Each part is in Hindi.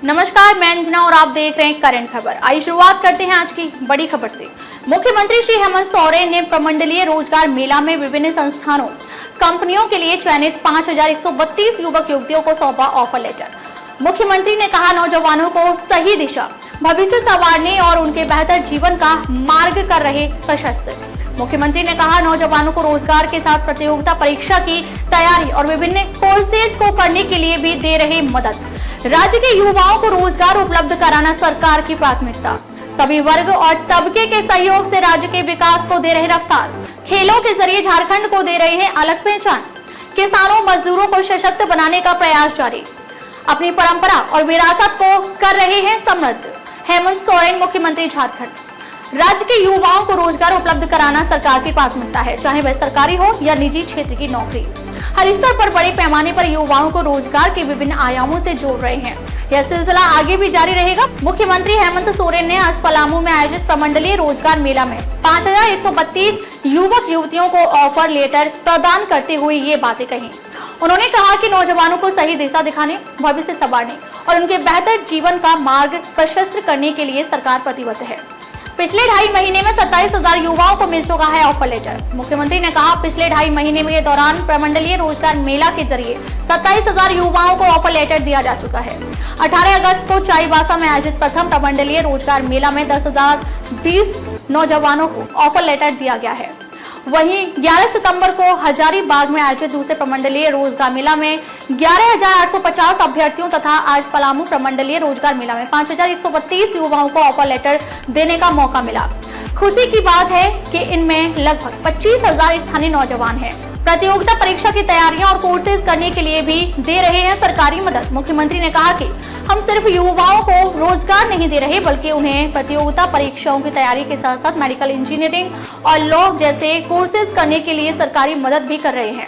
नमस्कार, मैं अंजना और आप देख रहे हैं करंट खबर। आइए शुरुआत करते हैं आज की बड़ी खबर से। मुख्यमंत्री श्री हेमंत सोरेन ने प्रमंडलीय रोजगार मेला में विभिन्न संस्थानों कंपनियों के लिए चयनित 5132 युवक युवतियों को सौंपा ऑफर लेटर। मुख्यमंत्री ने कहा, नौजवानों को सही दिशा, भविष्य संवारने और उनके बेहतर जीवन का मार्ग कर रहे प्रशस्त। मुख्यमंत्री ने कहा, नौजवानों को रोजगार के साथ प्रतियोगिता परीक्षा की तैयारी और विभिन्न कोर्सेज को करने के लिए भी दे रहे मदद। राज्य के युवाओं को रोजगार उपलब्ध कराना सरकार की प्राथमिकता। सभी वर्ग और तबके के सहयोग से राज्य के विकास को दे रहे रफ्तार। खेलों के जरिए झारखंड को दे रहे हैं अलग पहचान। किसानों मजदूरों को सशक्त बनाने का प्रयास जारी। अपनी परंपरा और विरासत को कर रहे हैं समृद्ध। हेमंत सोरेन, मुख्यमंत्री झारखंड। राज्य के युवाओं को रोजगार उपलब्ध कराना सरकार की प्राथमिकता है, चाहे वह सरकारी हो या निजी क्षेत्र की नौकरी। हर स्तर पर बड़े पैमाने पर युवाओं को रोजगार के विभिन्न आयामों से जोड़ रहे हैं। यह सिलसिला आगे भी जारी रहेगा। मुख्यमंत्री हेमंत सोरेन ने आज पलामू में आयोजित प्रमंडलीय रोजगार मेला में 5132 युवक युवतियों को ऑफर लेटर प्रदान करते हुए ये बातें कही। उन्होंने कहा कि नौजवानों को सही दिशा दिखाने, भविष्य संवारने और उनके बेहतर जीवन का मार्ग प्रशस्त करने के लिए सरकार प्रतिबद्ध है। पिछले 2.5 महीने में 27,000 युवाओं को मिल चुका है ऑफर लेटर। मुख्यमंत्री ने कहा, पिछले 2.5 महीने के दौरान प्रमंडलीय रोजगार मेला के जरिए 27,000 युवाओं को ऑफर लेटर दिया जा चुका है। 18 अगस्त को चाईबासा में आयोजित प्रथम प्रमंडलीय रोजगार मेला में 10,020 नौजवानों को ऑफर लेटर दिया गया है। वहीं 11 सितंबर को हजारीबाग में आयोजित दूसरे प्रमंडलीय रोजगार मेला में 11,850 अभ्यर्थियों तथा आज पलामू प्रमंडलीय रोजगार मेला में 5,132 युवाओं को ऑफर लेटर देने का मौका मिला। खुशी की बात है कि इनमें लगभग 25,000 स्थानीय नौजवान हैं। प्रतियोगिता परीक्षा की तैयारियां और कोर्सेज करने के लिए भी दे रहे हैं सरकारी मदद। मुख्यमंत्री ने कहा कि हम सिर्फ युवाओं को रोजगार नहीं दे रहे, बल्कि उन्हें प्रतियोगिता परीक्षाओं की तैयारी के साथ साथ मेडिकल इंजीनियरिंग और लॉ जैसे कोर्सेज करने के लिए सरकारी मदद भी कर रहे हैं।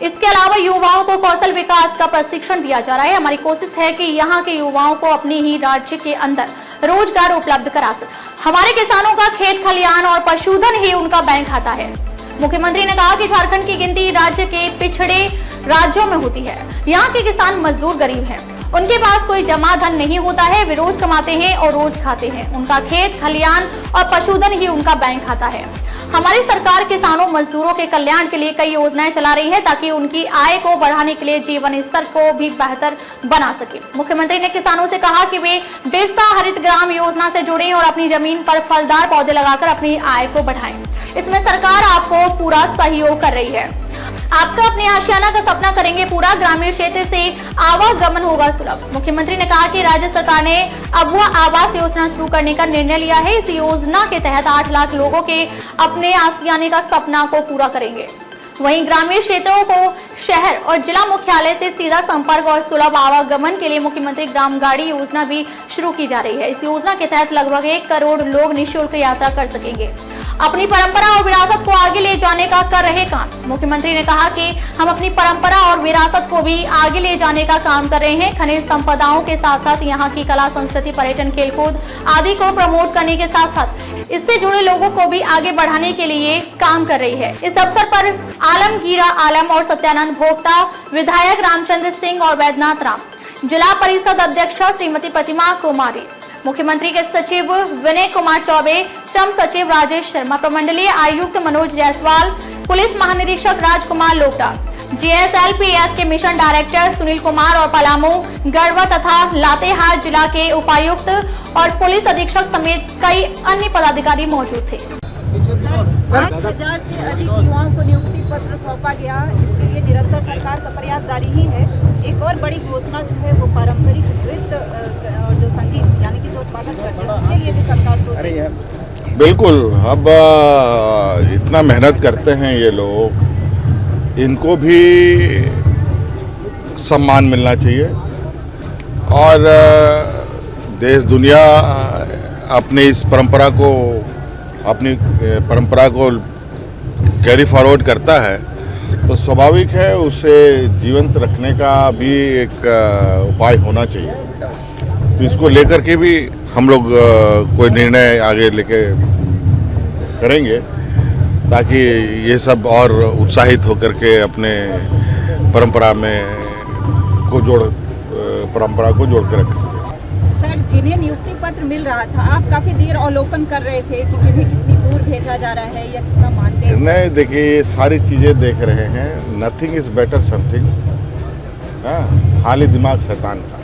इसके अलावा युवाओं को कौशल विकास का प्रशिक्षण दिया जा रहा है। हमारी कोशिश है कि यहाँ के युवाओं को अपनी ही राज्य के अंदर रोजगार उपलब्ध करा सके। हमारे किसानों का खेत खलियान और पशुधन ही उनका बैंक खाता है। मुख्यमंत्री ने कहा कि झारखंड की गिनती राज्य के पिछड़े राज्यों में होती है। यहाँ के किसान मजदूर गरीब हैं, उनके पास कोई जमा धन नहीं होता है। वे रोज कमाते हैं और रोज खाते हैं। उनका खेत खलियान और पशुधन ही उनका बैंक खाता है। हमारी सरकार किसानों मजदूरों के कल्याण के लिए कई योजनाएं चला रही है, ताकि उनकी आय को बढ़ाने के लिए जीवन स्तर को भी बेहतर बना सके। मुख्यमंत्री ने किसानों से कहा कि वे बिरसा हरित ग्राम योजना से जुड़ें और अपनी जमीन पर फलदार पौधे लगाकर अपनी आय को बढ़ाएं। इसमें सरकार आपको पूरा सहयोग कर रही है। आपका अपने आशियाना का सपना करेंगे पूरा। ग्रामीण क्षेत्र से आवागमन होगा सुलभ। मुख्यमंत्री ने कहा कि राज्य सरकार ने अबुआ आवास योजना शुरू करने का निर्णय लिया है। इस योजना के तहत 8 लाख लोगों के अपने आशियाने का सपना को पूरा करेंगे। वहीं ग्रामीण क्षेत्रों को शहर और जिला मुख्यालय से सीधा संपर्क और सुलभ आवागमन के लिए मुख्यमंत्री ग्राम गाड़ी योजना भी शुरू की जा रही है। इस योजना के तहत लगभग 1 करोड़ लोग निःशुल्क यात्रा कर सकेंगे। अपनी परंपरा और विरासत को आगे ले जाने का कर रहे काम। मुख्यमंत्री ने कहा कि हम अपनी परंपरा और विरासत को भी आगे ले जाने का काम कर रहे हैं। खनिज संपदाओं के साथ साथ यहाँ की कला संस्कृति, पर्यटन, खेलकूद आदि को प्रमोट करने के साथ साथ इससे जुड़े लोगों को भी आगे बढ़ाने के लिए काम कर रही है। इस अवसर पर आलमगीरा आलम और सत्यानंद भोक्ता, विधायक रामचंद्र सिंह और वैद्यनाथ राम, जिला परिषद अध्यक्ष श्रीमती प्रतिमा कुमारी, मुख्यमंत्री के सचिव विनय कुमार चौबे, श्रम सचिव राजेश शर्मा, प्रमंडलीय आयुक्त मनोज जायसवाल, पुलिस महानिरीक्षक राजकुमार लोकटा, GSLPS के मिशन डायरेक्टर सुनील कुमार और पलामू, गढ़वा तथा लातेहार जिला के उपायुक्त और पुलिस अधीक्षक समेत कई अन्य पदाधिकारी मौजूद थे। 5,000 से अधिक युवाओं को नियुक्ति पत्र सौंपा गया। इसके लिए निरंतर सरकार का प्रयास जारी ही है। एक और बड़ी घोषणा जो है वो पारंपरिक नृत्य और जो संगीत यानी कि जो स्वागत करते हैं उसके लिए भी सरकार सोच रही है। बिल्कुल, अब इतना मेहनत करते हैं ये लोग, इनको भी सम्मान मिलना चाहिए और देश दुनिया अपनी इस परंपरा को कैरी फॉरवर्ड करता है, तो स्वाभाविक है उसे जीवंत रखने का भी एक उपाय होना चाहिए। तो इसको लेकर के भी हम लोग कोई निर्णय आगे लेके करेंगे, ताकि ये सब और उत्साहित होकर के अपने परंपरा को जोड़ के रख सके। सर, जिन्हें नियुक्ति पत्र मिल रहा था, आप काफी देर अवलोकन कर रहे थे कि किन्हें कितनी दूर भेजा जा रहा है या कितना मानते हैं? नहीं, देखिए ये सारी चीज़ें देख रहे हैं। Nothing is better something. खाली दिमाग शैतान का।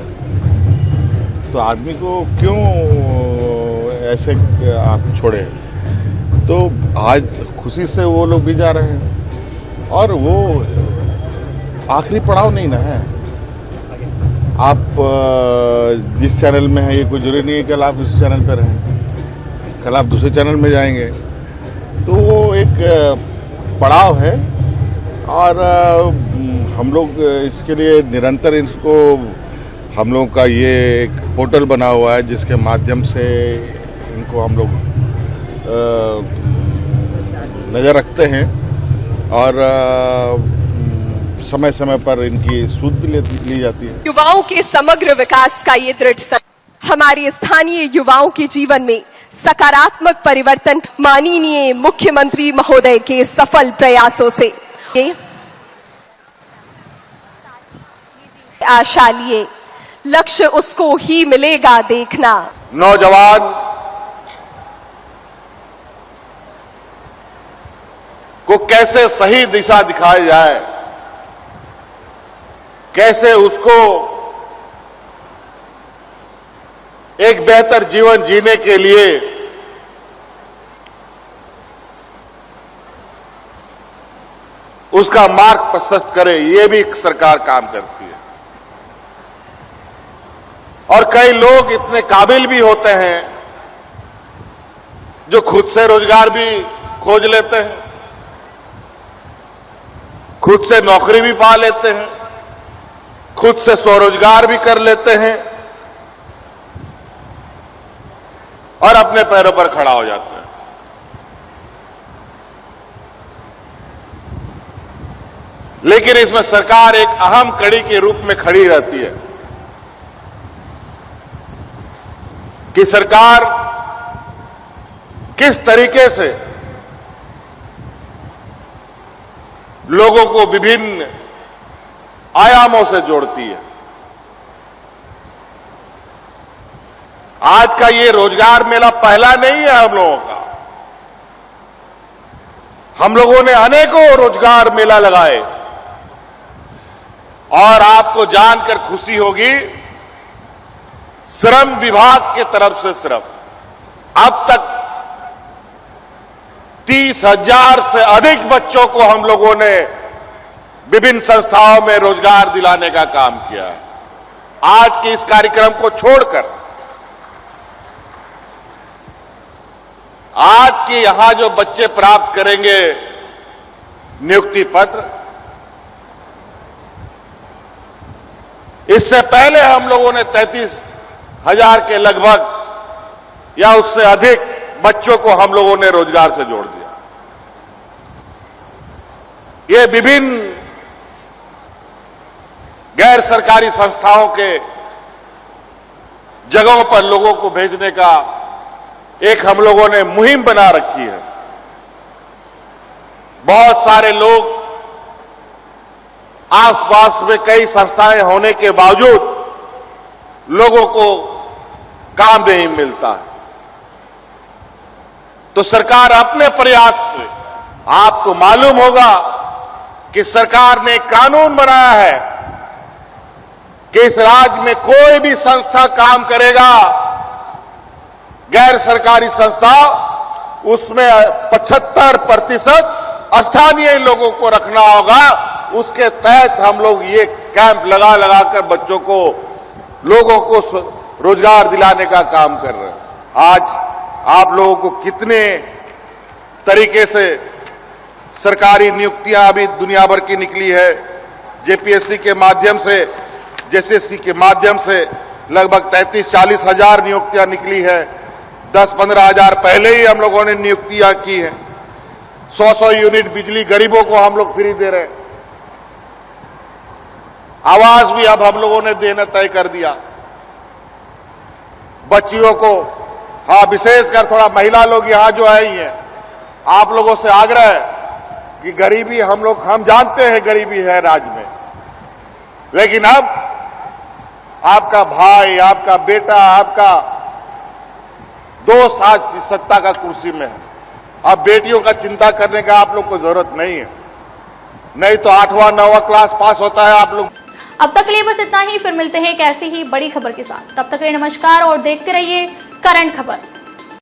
तो आदमी को क्यों ऐसे आप छोड़े? तो आज खुशी से वो लोग भी जा रहे हैं और वो आखिरी पड़ाव नहीं ना है। आप जिस चैनल में हैं ये कोई जरूरी नहीं है कल आप इस चैनल पर रहें, कल आप दूसरे चैनल में जाएंगे। तो वो एक पड़ाव है और हम लोग इसके लिए निरंतर इसको हम लोग का ये एक पोर्टल बना हुआ है जिसके माध्यम से इनको हम लोग नज़र रखते हैं और समय समय पर इनकी सूद भी ली जाती है। युवाओं के समग्र विकास का ये दृढ़ संकल्प हमारे स्थानीय युवाओं के जीवन में सकारात्मक परिवर्तन माननीय मुख्यमंत्री महोदय के सफल प्रयासों से आशा लिए लक्ष्य उसको ही मिलेगा देखना। नौजवान को कैसे सही दिशा दिखाई जाए, कैसे उसको एक बेहतर जीवन जीने के लिए उसका मार्ग प्रशस्त करे, ये भी सरकार काम करती है। और कई लोग इतने काबिल भी होते हैं जो खुद से रोजगार भी खोज लेते हैं, खुद से नौकरी भी पा लेते हैं, खुद से स्वरोजगार भी कर लेते हैं और अपने पैरों पर खड़ा हो जाते हैं। लेकिन इसमें सरकार एक अहम कड़ी के रूप में खड़ी रहती है कि सरकार किस तरीके से लोगों को विभिन्न आयामों से जोड़ती है। आज का ये रोजगार मेला पहला नहीं है हम लोगों का। हम लोगों ने अनेकों रोजगार मेला लगाए और आपको जानकर खुशी होगी, श्रम विभाग की तरफ से सिर्फ अब तक 30,000 से अधिक बच्चों को हम लोगों ने विभिन्न संस्थाओं में रोजगार दिलाने का काम किया है। आज के इस कार्यक्रम को छोड़कर आज के यहां जो बच्चे प्राप्त करेंगे नियुक्ति पत्र, इससे पहले हम लोगों ने 33,000 के लगभग या उससे अधिक बच्चों को हम लोगों ने रोजगार से जोड़ दिया। ये विभिन्न गैर सरकारी संस्थाओं के जगहों पर लोगों को भेजने का एक हम लोगों ने मुहिम बना रखी है। बहुत सारे लोग आसपास में कई संस्थाएं होने के बावजूद लोगों को काम नहीं मिलता है। तो सरकार अपने प्रयास से, आपको मालूम होगा कि सरकार ने कानून बनाया है कि इस राज्य में कोई भी संस्था काम करेगा, गैर सरकारी संस्था, उसमें 75% स्थानीय लोगों को रखना होगा। उसके तहत हम लोग ये कैंप लगा लगाकर बच्चों को, लोगों को रोजगार दिलाने का काम कर रहे हैं। आज आप लोगों को कितने तरीके से सरकारी नियुक्तियां अभी दुनिया भर की निकली है। जेपीएससी के माध्यम से, जेएसएससी के माध्यम से लगभग 33-40 हजार नियुक्तियां निकली है। 10-15 हजार पहले ही हम लोगों ने नियुक्तियां की हैं। 100 यूनिट बिजली गरीबों को हम लोग फ्री दे रहे हैं। आवास भी अब हम लोगों ने देना तय कर दिया बच्चियों को। हाँ, विशेषकर थोड़ा महिला लोग यहां जो आई हैं, आप लोगों से आग्रह है कि गरीबी हम जानते हैं गरीबी है राज्य में, लेकिन अब आपका भाई, आपका बेटा, आपका दोस्त आज सत्ता का कुर्सी में है। अब बेटियों का चिंता करने का आप लोग को जरूरत नहीं है, नहीं तो 8वां 9वां क्लास पास होता है आप लोग। अब तक के लिए बस इतना ही, फिर मिलते हैं एक ऐसी ही बड़ी खबर के साथ। तब तक के लिए नमस्कार और देखते रहिए करंट खबर।